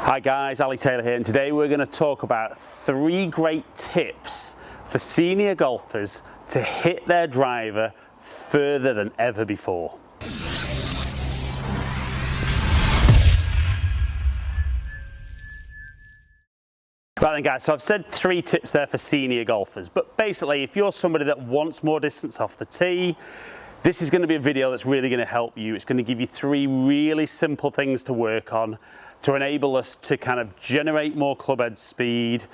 Hi guys, Ali Taylor here, and today we're going to talk about 3 great tips for senior golfers to hit their driver further than ever before. Right then guys, so I've said 3 tips there for senior golfers, but basically if you're somebody that wants more distance off the tee, this is going to be a video that's really going to help you. It's going to give you 3 really simple things to work on to enable us to kind of generate more clubhead speed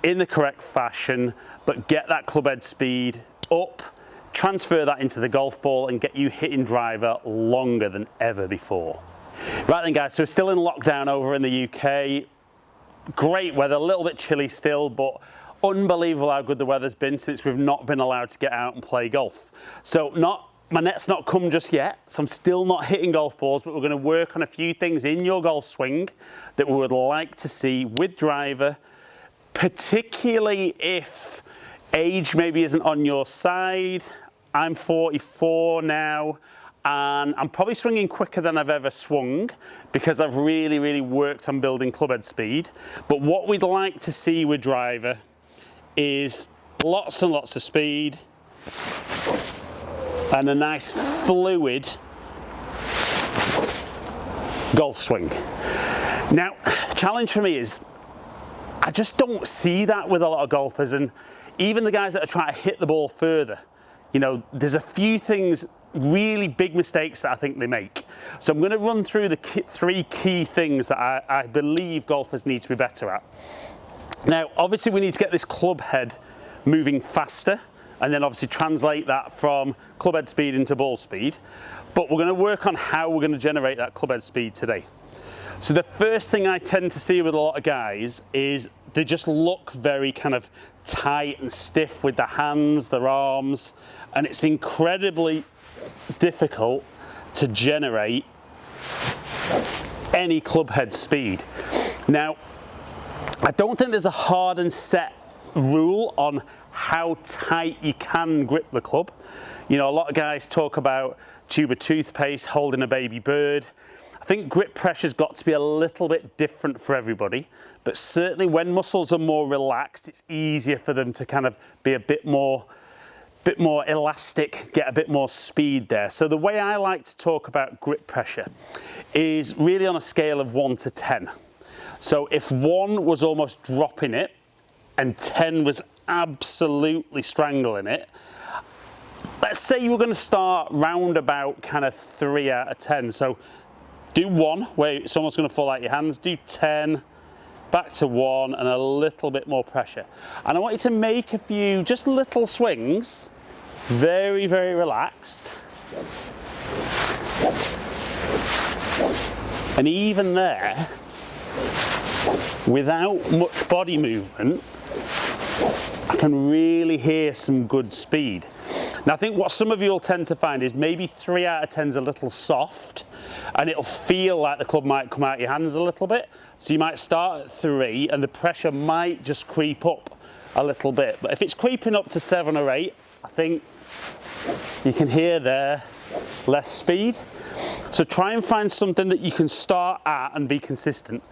in the correct fashion, but get that clubhead speed up, transfer that into the golf ball and get you hitting driver longer than ever before. Right then guys, so we're still in lockdown over in the UK. Great weather, a little bit chilly still, but unbelievable how good the weather's been since we've not been allowed to get out and play golf. So my net's not come just yet, so I'm still not hitting golf balls, but we're going to work on a few things in your golf swing that we would like to see with driver, particularly if age maybe isn't on your side. I'm 44 now, and I'm probably swinging quicker than I've ever swung because I've really worked on building clubhead speed. But what we'd like to see with driver is lots and lots of speed and a nice fluid golf swing. Now, the challenge for me is I just don't see that with a lot of golfers, and even the guys that are trying to hit the ball further. You know, there's a few things, really big mistakes that I think they make. So I'm going to run through the 3 key things that I believe golfers need to be better at. Now, obviously we need to get this club head moving faster, and then obviously translate that from clubhead speed into ball speed. But we're going to work on how we're going to generate that clubhead speed today. So the first thing I tend to see with a lot of guys is they just look very kind of tight and stiff with their hands, their arms, and it's incredibly difficult to generate any clubhead speed. Now, I don't think there's a hard and set rule on how tight you can grip the club. You know, a lot of guys talk about tube of toothpaste holding a baby bird. I think grip pressure's got to be a little bit different for everybody, but certainly when muscles are more relaxed, it's easier for them to kind of be a bit more elastic, get a bit more speed there. So the way I like to talk about grip pressure is really on a scale of 1 to 10. So if 1 was almost dropping it and 10 was absolutely strangling it, let's say you were going to start round about kind of 3 out of 10. So do 1 where it's almost going to fall out your hands, do 10, back to 1 and a little bit more pressure. And I want you to make a few just little swings, very relaxed. And even there, without much body movement, I can really hear some good speed. Now I think what some of you will tend to find is maybe 3 out of 10 is a little soft and it'll feel like the club might come out your hands a little bit. So you might start at 3 and the pressure might just creep up a little bit. But if it's creeping up to 7 or 8, I think you can hear there less speed. So try and find something that you can start at and be consistent.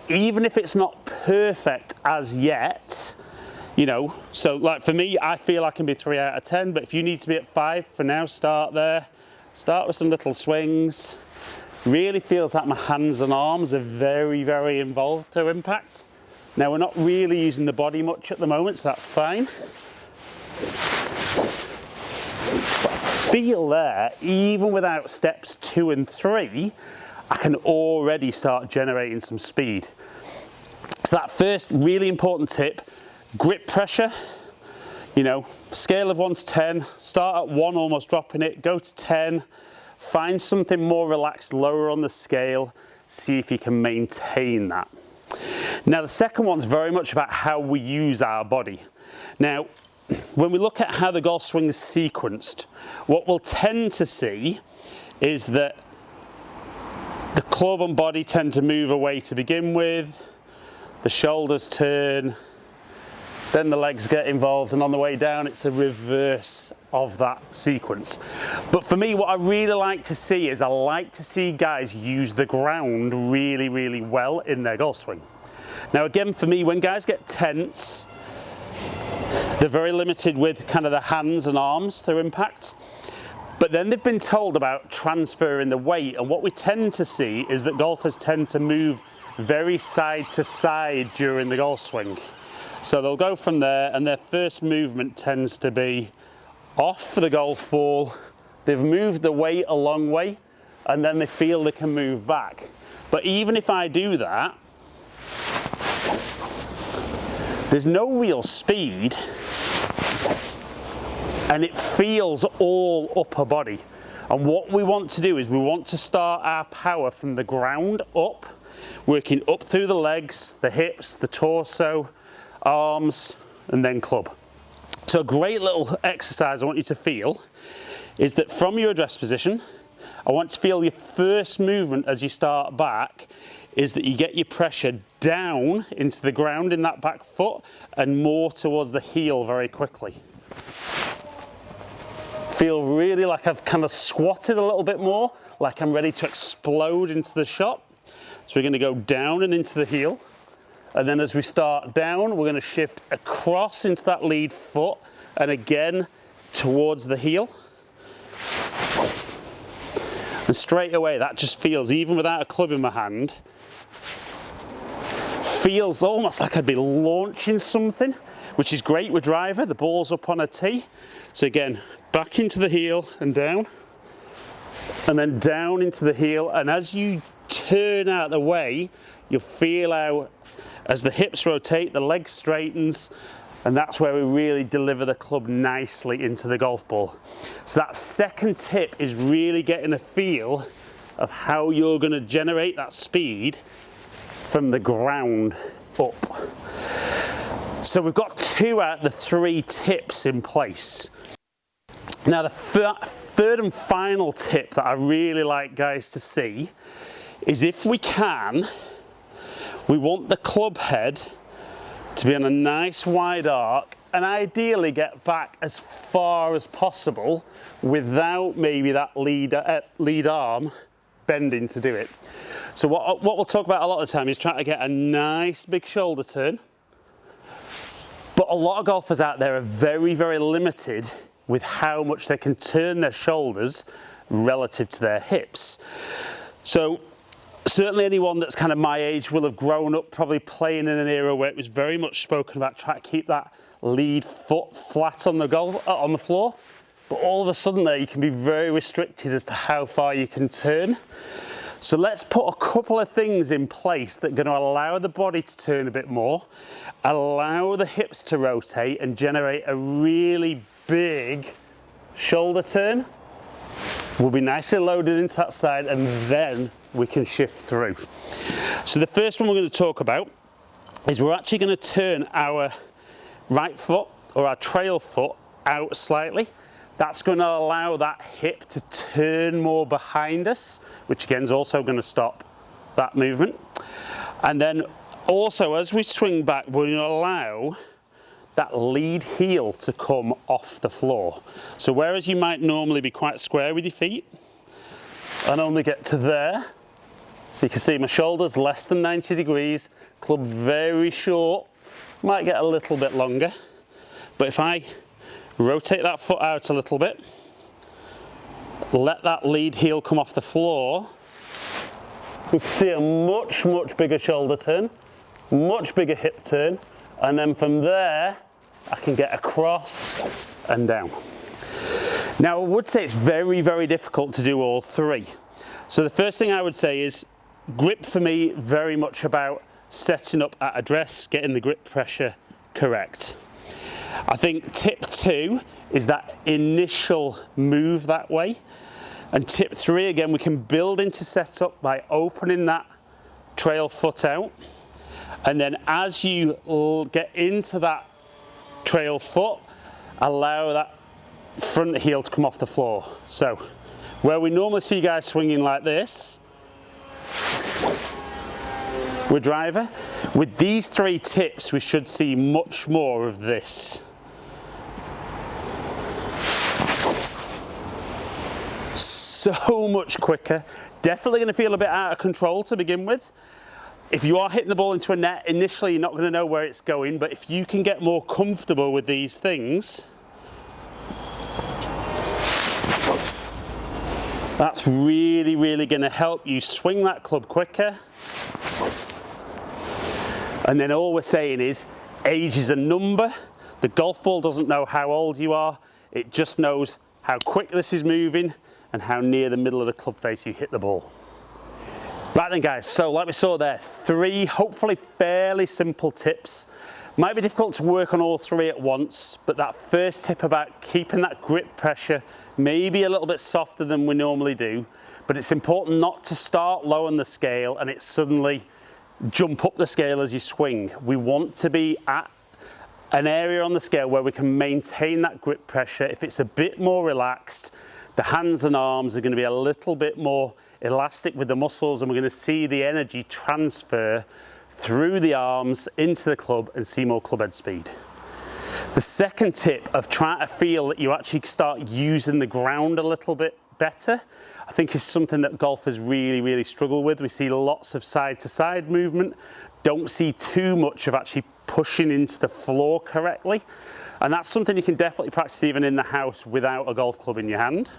Even if it's not perfect as yet, you know, so like for me, I feel I can be 3 out of 10, but if you need to be at 5 for now, start there. Start with some little swings. Really feels like my hands and arms are very involved to impact. Now we're not really using the body much at the moment, so that's fine. But I feel there, even without steps 2 and 3, I can already start generating some speed. So that first really important tip, grip pressure, you know, scale of 1 to 10, start at 1 almost dropping it, go to 10, find something more relaxed lower on the scale, see if you can maintain that. Now the second one's very much about how we use our body. Now when we look at how the golf swing is sequenced, what we'll tend to see is that the club and body tend to move away to begin with, the shoulders turn, then the legs get involved, and on the way down it's a reverse of that sequence. But for me, what I really like to see is I like to see guys use the ground really, really well in their golf swing. Now again, for me, when guys get tense, they're very limited with kind of the hands and arms through impact. But then they've been told about transferring the weight, and what we tend to see is that golfers tend to move very side to side during the golf swing. So they'll go from there, and their first movement tends to be off the golf ball. They've moved the weight a long way, and then they feel they can move back. But even if I do that, there's no real speed, and it feels all upper body. And what we want to do is we want to start our power from the ground up, working up through the legs, the hips, the torso, arms, and then club. So a great little exercise I want you to feel is that from your address position, I want to feel your first movement as you start back is that you get your pressure down into the ground in that back foot and more towards the heel very quickly. Feel really like I've kind of squatted a little bit more, like I'm ready to explode into the shot. So we're going to go down and into the heel. And then as we start down, we're going to shift across into that lead foot and again towards the heel. And straight away, that just feels, even without a club in my hand, feels almost like I'd be launching something, which is great with driver. The ball's up on a tee. So again, back into the heel and down, and then down into the heel. And as you turn out the way, you'll feel how, as the hips rotate, the leg straightens, and that's where we really deliver the club nicely into the golf ball. So that second tip is really getting a feel of how you're going to generate that speed from the ground up. So we've got 2 out of the 3 tips in place. Now the third and final tip that I really like guys to see is, if we can, we want the club head to be on a nice wide arc and ideally get back as far as possible without maybe that lead arm bending to do it. So what we'll talk about a lot of the time is trying to get a nice big shoulder turn. But a lot of golfers out there are very, very limited with how much they can turn their shoulders relative to their hips. So certainly anyone that's kind of my age will have grown up probably playing in an era where it was very much spoken about trying to keep that lead foot flat on the floor. But all of a sudden there you can be very restricted as to how far you can turn. So let's put a couple of things in place that are going to allow the body to turn a bit more, allow the hips to rotate and generate a really big shoulder turn. We'll be nicely loaded into that side, and then we can shift through. So the first one we're going to talk about is we're actually going to turn our right foot or our trail foot out slightly. That's going to allow that hip to turn more behind us, which again is also going to stop that movement. And then also, as we swing back, we're going to allow that lead heel to come off the floor. So whereas you might normally be quite square with your feet and only get to there, so you can see my shoulders less than 90 degrees, club very short, might get a little bit longer. But if I rotate that foot out a little bit, let that lead heel come off the floor, we can see a much, much bigger shoulder turn, much bigger hip turn, and then from there I can get across and down. Now I would say it's very, very difficult to do all 3. So the first thing I would say is grip for me very much about setting up at address, getting the grip pressure correct. I think tip 2 is that initial move that way. And tip 3, again, we can build into setup by opening that trail foot out. And then as you get into that trail foot, allow that front heel to come off the floor. So where we normally see guys swinging like this, with driver. With these 3 tips, we should see much more of this. So much quicker. Definitely going to feel a bit out of control to begin with. If you are hitting the ball into a net, initially you're not going to know where it's going, but if you can get more comfortable with these things, that's really, really going to help you swing that club quicker. And then all we're saying is, age is a number. The golf ball doesn't know how old you are. It just knows how quick this is moving and how near the middle of the club face you hit the ball. Right then guys, so like we saw there, 3 hopefully fairly simple tips. Might be difficult to work on all 3 at once, but that first tip about keeping that grip pressure maybe a little bit softer than we normally do, but it's important not to start low on the scale and it suddenly jump up the scale as you swing. We want to be at an area on the scale where we can maintain that grip pressure. If it's a bit more relaxed, the hands and arms are going to be a little bit more elastic with the muscles, and we're going to see the energy transfer through the arms into the club and see more club head speed. The second tip of trying to feel that you actually start using the ground a little bit better, I think is something that golfers really struggle with. We see lots of side to side movement, don't see too much of actually pushing into the floor correctly. And that's something you can definitely practice even in the house without a golf club in your hand.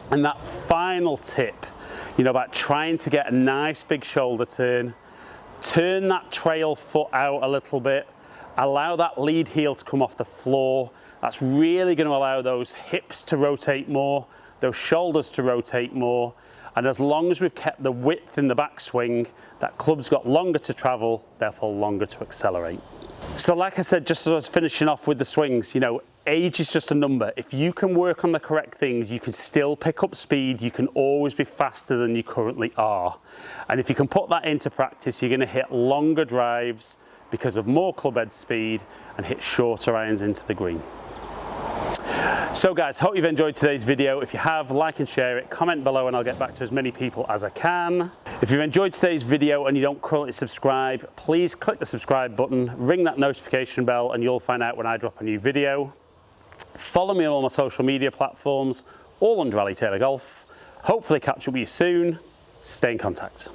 And that final tip, you know, about trying to get a nice big shoulder turn, turn that trail foot out a little bit, allow that lead heel to come off the floor. That's really going to allow those hips to rotate more, those shoulders to rotate more. And as long as we've kept the width in the backswing, that club's got longer to travel, therefore longer to accelerate. So like I said, just as I was finishing off with the swings, you know, age is just a number. If you can work on the correct things, you can still pick up speed. You can always be faster than you currently are. And if you can put that into practice, you're going to hit longer drives because of more club head speed and hit shorter irons into the green. So guys, hope you've enjoyed today's video. If you have, like and share it, comment below and I'll get back to as many people as I can. If you've enjoyed today's video and you don't currently subscribe, please click the subscribe button, ring that notification bell and you'll find out when I drop a new video. Follow me on all my social media platforms, all under Ali Taylor Golf. Hopefully catch up with you soon. Stay in contact.